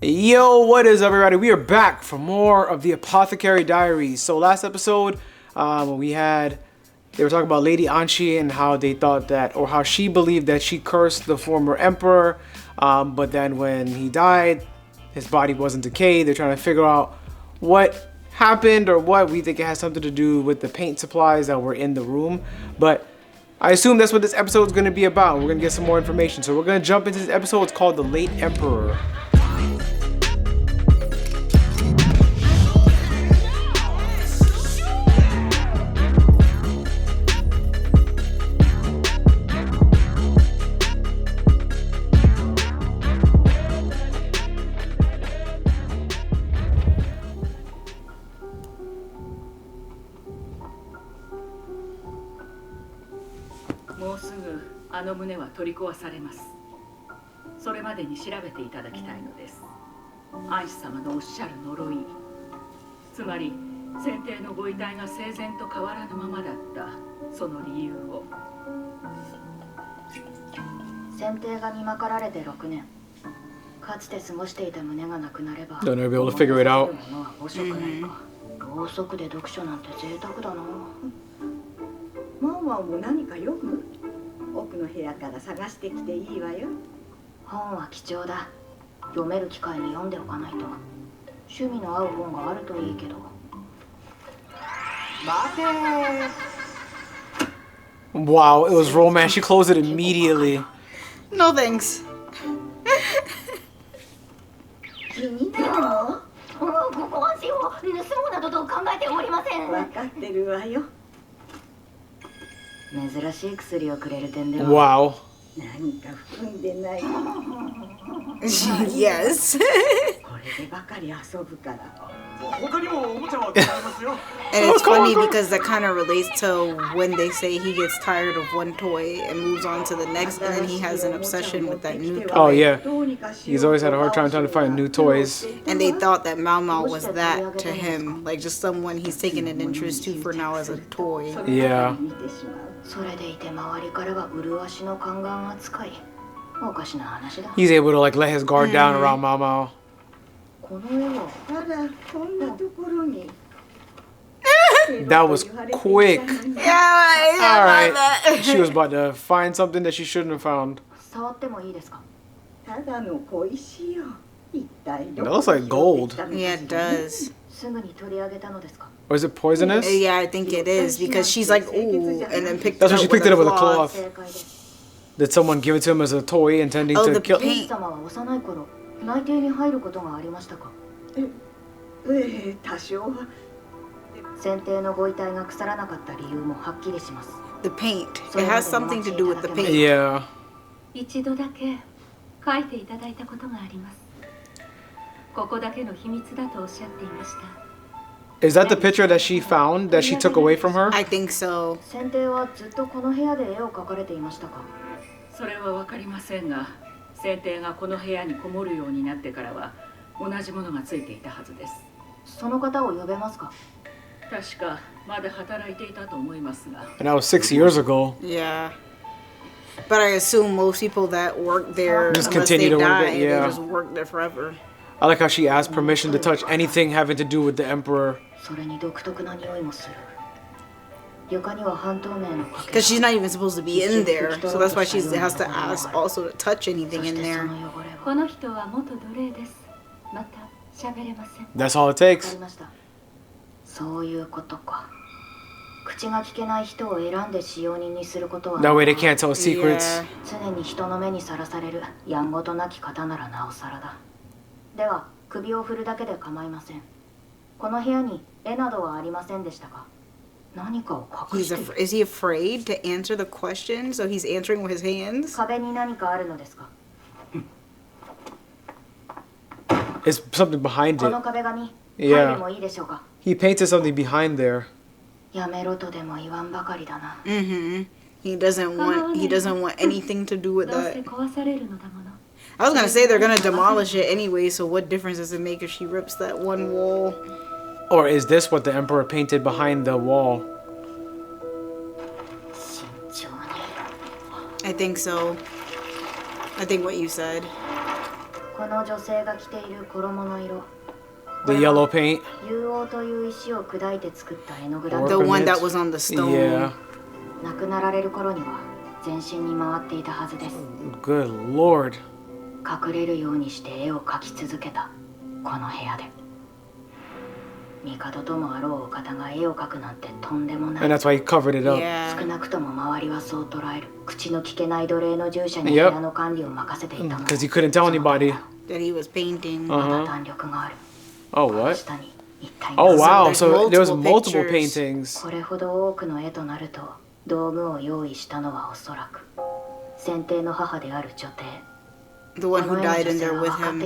Yo, what is everybody? We are back for more of the Apothecary Diaries. So last episode, they were talking about Lady Anshi and how they thought that, or how she believed that she cursed the former emperor. But then when he died, his body wasn't decayed. They're trying to figure out what happened or what. We think it has something to do with the paint supplies that were in the room. But I assume that's what this episode is going to be about. We're going to get some more information. So we're going to jump into this episode. It's called The Late Emperor. Don't ever be able to figure it out. Wow, it was romance. She closed it immediately. No thanks. Wow. Yes. And it's funny because that kind of relates to when they say he gets tired of one toy and moves on to the next, and then he has an obsession with that new toy. Oh yeah, he's always had a hard time trying to find new toys. And they thought that Mao Mao was that to him, like just someone he's taken an interest to for now as a toy. Yeah. He's able to like let his guard down around Mao Mao. That was quick. Yeah, alright. She was about to find something that she shouldn't have found. That looks like gold. Yeah, it does. Or is it poisonous? Yeah, I think it is because she's like, ooh, and then picked That's it why up she picked it up with a cloth. cloth. Did someone give it to him as a toy intending to kill him? The paint. It has something to do with the paint. Yeah. Is that the picture that she found, that she took away from her? I think so. And that was 6 years ago. Yeah. But I assume most people that work there just continue to work there. Yeah. They just work there forever. I like how she asked permission to touch anything having to do with the emperor. Because she's not even supposed to be in there, so that's why she has to ask also to touch anything in there. That's all it takes. That way they can't tell secrets. Is he afraid to answer the question? So he's answering with his hands? It's something behind it. Yeah. He painted something behind there. Mm-hmm. He doesn't want anything to do with that. I was gonna say they're gonna demolish it anyway, so what difference does it make if she rips that one wall? Or is this what the emperor painted behind the wall? I think so. I think what you said. The yellow paint. The one that was on the stone. Yeah. Good Lord. And that's why he covered it up. Yeah. Yep. Because he couldn't tell anybody. That he was painting. Oh, what? Oh, wow. So there was multiple pictures. paintings. The one who died in there with him.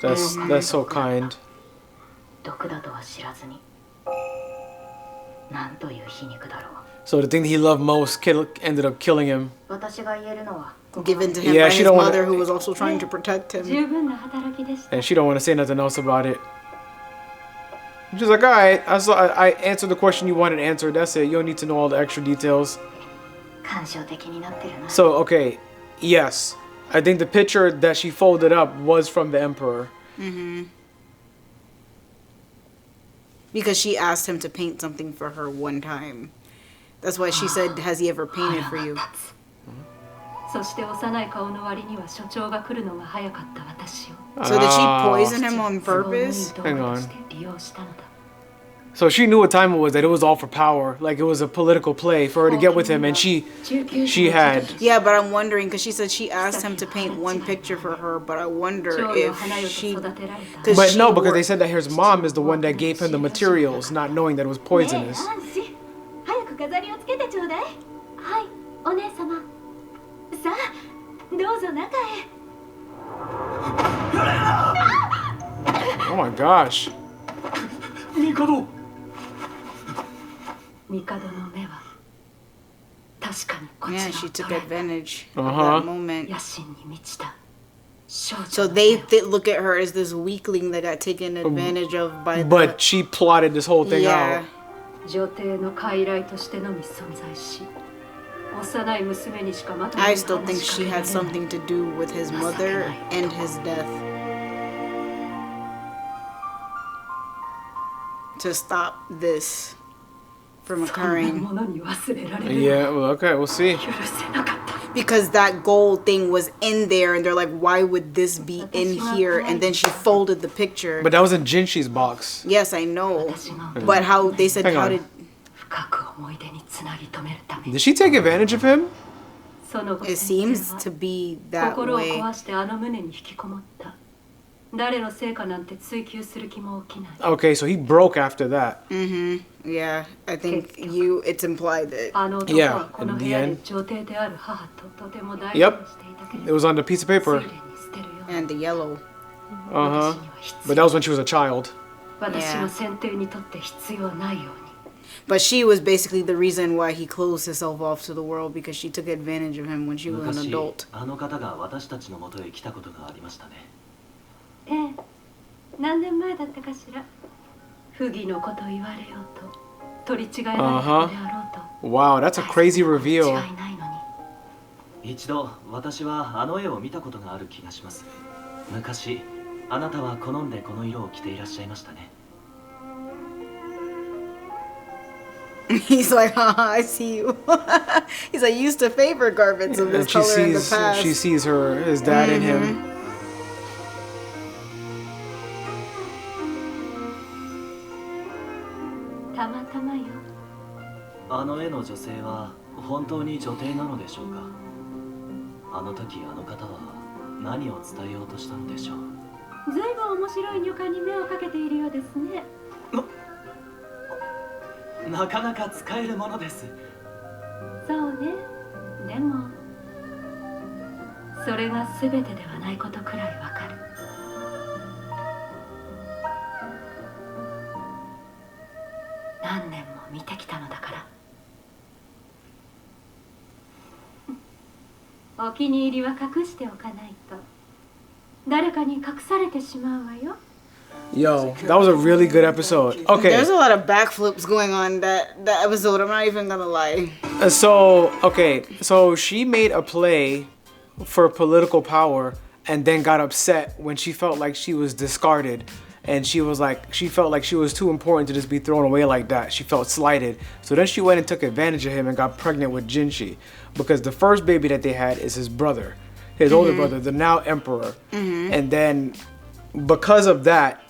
That's so kind. So the thing he loved most ended up killing him. Given to him Yeah, by she his don't mother, wanna- who was also trying to protect him. And she don't want to say nothing else about it. She's like, alright, I answered the question you wanted answered. That's it. You don't need to know all the extra details. So, okay. Yes. I think the picture that she folded up was from the Emperor. Because she asked him to paint something for her one time. That's why she said, has he ever painted for you? So did she poison him on purpose? Hang on. So she knew what time it was, that it was all for power. Like it was a political play for her to get with him, and she had... Yeah, but I'm wondering, because she said she asked him to paint one picture for her, but I wonder if she... But no, because they said that his mom is the one that gave him the materials, not knowing that it was poisonous. Oh my gosh. Yeah, she took advantage of Uh-huh. that moment. So they look at her as this weakling that got taken advantage of by the... But she plotted this whole thing out. I still think she had something to do with his mother and his death. To stop this from occurring. Yeah, well, okay, we'll see. Because that gold thing was in there and they're like, why would this be in here? And then she folded the picture. But that was in Jinshi's box. Yes, I know. But how they said, how did... Did she take advantage of him? It seems to be that way. Okay, so he broke after that. Yeah, I think it's implied that... Yeah, in the end. Yep, it was on the piece of paper. And the yellow. Uh-huh. But that was when she was a child. Yeah. But she was basically the reason why he closed himself off to the world, because she took advantage of him when she was an adult. Uh-huh. Wow, that's a crazy reveal. 一度私はあの絵を見たことがある気がします。昔あなたは好んでこの色を着ていらっしゃいましたね。 He's like, I see you. He's like, used to favor garments of this And she color in the sees, past. she sees his dad in him. たまたまよ。あの絵の女性は本当に女帝なのでしょうか。あの時あの方は何を伝えようとしたのでしょう。ずいぶん面白い女官に目をかけているようですね。なかなか使えるものです。そうね。でもそれが全てではないことくらいわかる。何年も見てきたのだから。お気に入りは隠しておかないと誰かに隠されてしまうわよ。Yo, that was a really good episode. Okay. There's a lot of backflips going on that episode. I'm not even gonna lie. So she made a play for political power and then got upset when she felt like she was discarded. And she felt like she was too important to just be thrown away like that. She felt slighted. So then she went and took advantage of him and got pregnant with Jinshi. Because the first baby that they had is his brother. His older brother, the now emperor. And then because of that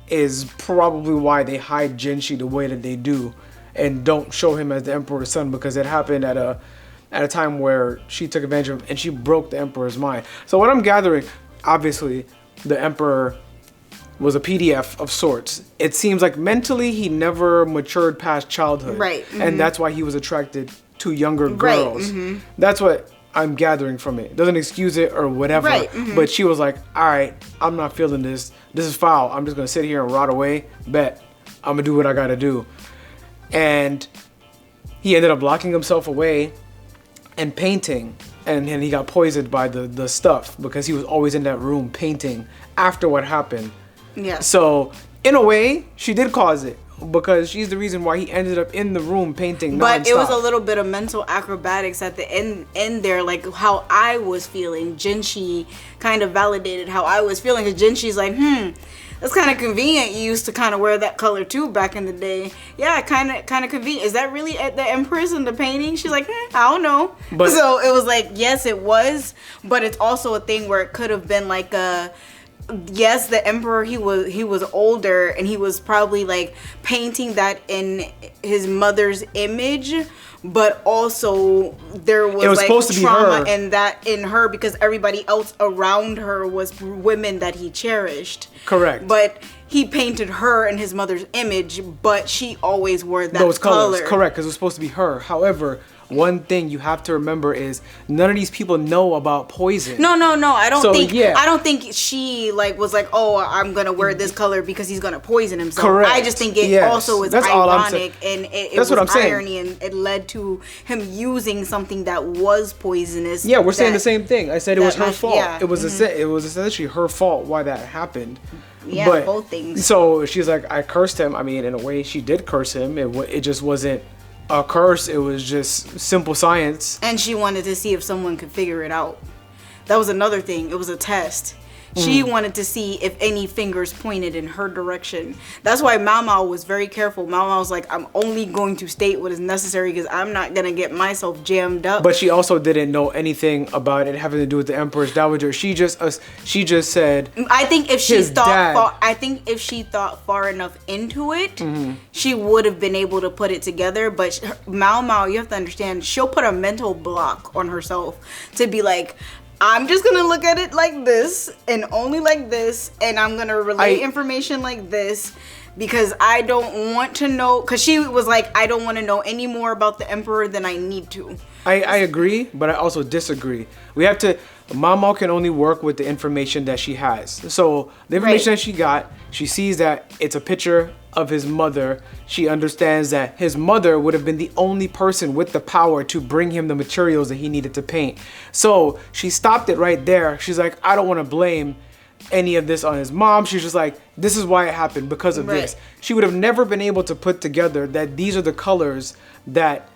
is probably why they hide Jinshi the way that they do. And don't show him as the emperor's son. Because it happened at a time where she took advantage of him and she broke the emperor's mind. So what I'm gathering, obviously, the emperor was a PDF of sorts. It seems like mentally he never matured past childhood. Right. And that's why he was attracted to younger girls. Right. That's what I'm gathering from it. Doesn't excuse it or whatever. Right. But she was like, all right, I'm not feeling this. This is foul. I'm just going to sit here and rot away. Bet. I'm going to do what I got to do. And he ended up locking himself away and painting. And he got poisoned by the stuff because he was always in that room painting after what happened. Yeah. So, in a way, she did cause it because she's the reason why he ended up in the room painting But nonstop. it was a little bit of mental acrobatics at the end there, like how I was feeling. Jinshi kind of validated how I was feeling because Jinshi's like, that's kind of convenient. You used to kind of wear that color too back in the day. Yeah, kind of convenient. Is that really at the Empress in the painting? She's like, I don't know. But so it was like, yes, it was, but it's also a thing where it could have been like a. Yes, the emperor, he was older and he was probably like painting that in his mother's image, but also there was like supposed to be trauma her. and that in her because everybody else around her was women that he cherished. Correct. But he painted her in his mother's image, but she always wore that those colors. color. Correct, because it was supposed to be her. However, one thing you have to remember is none of these people know about poison. No. I don't think. Yeah. I don't think she like was like, oh, I'm gonna wear this color because he's gonna poison himself. Correct. I just think it also was That's all I'm ironic and it That's was what I'm saying. irony and it led to him using something that was poisonous. Yeah, we're saying the same thing. I said it was her fault. Yeah. It was it was essentially her fault why that happened. Yeah, but, both things. So she's like, I cursed him. I mean, in a way, she did curse him. It just wasn't a curse. It was just simple science. And she wanted to see if someone could figure it out. That was another thing. It was a test. She wanted to see if any fingers pointed in her direction. That's why Mao Mao was very careful. Mao Mao was like, I'm only going to state what is necessary because I'm not going to get myself jammed up. But she also didn't know anything about it having to do with the Empress Dowager. She just said. I think if she thought far enough into it, she would have been able to put it together. But Mao Mao, you have to understand, she'll put a mental block on herself to be like, I'm just gonna look at it like this and only like this, and I'm gonna relay information like this because I don't want to know. Because she was like, I don't want to know any more about the emperor than I need to. I agree, but I also disagree. We have to. Mama can only work with the information that she has. So the information that she got, she sees that it's a picture of his mother. She understands that his mother would have been the only person with the power to bring him the materials that he needed to paint. So she stopped it right there. She's like, I don't want to blame any of this on his mom. She's just like, this is why it happened because of this. She would have never been able to put together that these are the colors that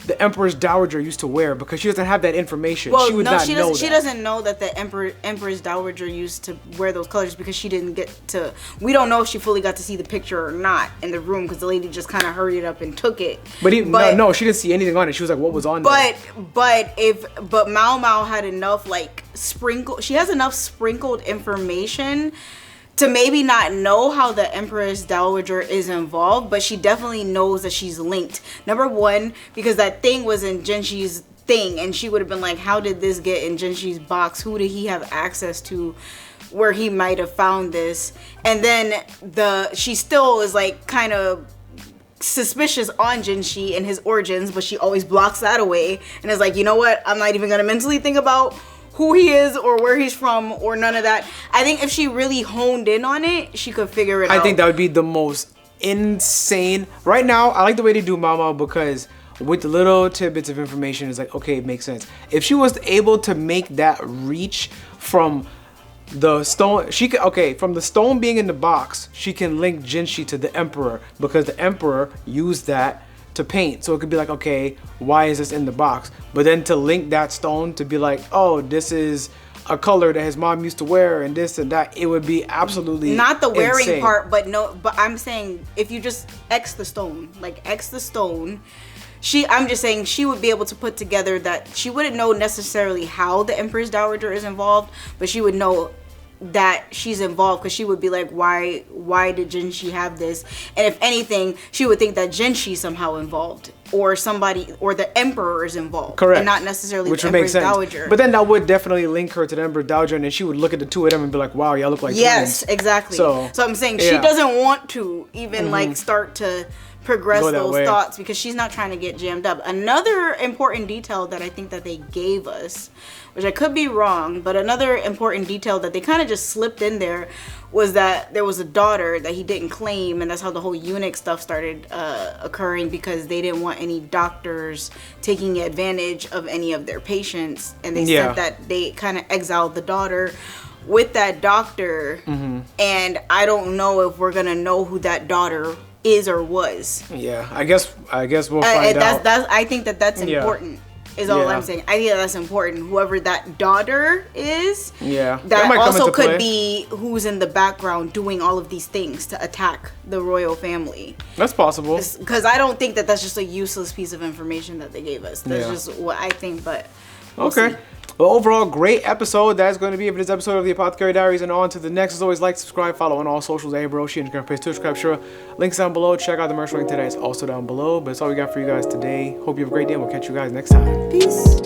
the Empress Dowager used to wear because she doesn't have that information. Well, she would not know that. She doesn't know that the Empress Dowager used to wear those colors because she didn't get to. We don't know if she fully got to see the picture or not in the room because the lady just kind of hurried up and took it. But no, she didn't see anything on it. She was like, "What was on there?" But Mao Mao had enough She has enough sprinkled information to maybe not know how the Empress Dowager is involved, but she definitely knows that she's linked. Number one, because that thing was in Jinshi's thing, and she would have been like, how did this get in Jinshi's box? Who did he have access to where he might have found this? And then she still is like kind of suspicious on Jinshi and his origins, but she always blocks that away and is like, you know what? I'm not even going to mentally think about who he is or where he's from or none of that. I think if she really honed in on it, she could figure it out. I think that would be the most insane. Right now, I like the way they do Mama because with the little tidbits of information, it's like, okay, it makes sense. If she was able to make that reach from the stone, she can, okay, from the stone being in the box, she can link Jinshi to the Emperor because the Emperor used that to paint. So it could be like, okay, why is this in the box? But then to link that stone to be like, oh, this is a color that his mom used to wear and this and that, it would be absolutely not the wearing insane. part, but I'm saying if you just X the stone, I'm just saying she would be able to put together that she wouldn't know necessarily how the Empress Dowager is involved, but she would know that she's involved because she would be like, why did Jinshi have this? And if anything, she would think that Jinshi somehow involved, or somebody, or the Emperor is involved. Correct. And not necessarily Which the would make Empress sense. Dowager. But then that would definitely link her to the Empress Dowager, and then she would look at the two of them and be like, wow, y'all look like yes, twins. exactly. So I'm saying she doesn't want to even like start to progress those thoughts because she's not trying to get jammed up. Another important detail that I think that they gave us, which I could be wrong, but another important detail that they kind of just slipped in there was that there was a daughter that he didn't claim, and that's how the whole eunuch stuff started occurring, because they didn't want any doctors taking advantage of any of their patients, and they said that they kind of exiled the daughter with that doctor, and I don't know if we're gonna know who that daughter is or was. Yeah, I guess we'll find out. I think that's important. Is all I'm saying. I think that's important. Whoever that daughter is, that also could be who's in the background doing all of these things to attack the royal family. That's possible. Because I don't think that that's just a useless piece of information that they gave us. That's just what I think. But we'll see. Well, overall, great episode. That's going to be it for this episode of the Apothecary Diaries, and on to the next. As always, like, subscribe, follow on all socials, YaBoyRoshi, and Instagram page, Twitch, subscribe, links down below. Check out the merch link today. It's also down below. But that's all we got for you guys today. Hope you have a great day, and we'll catch you guys next time. Peace.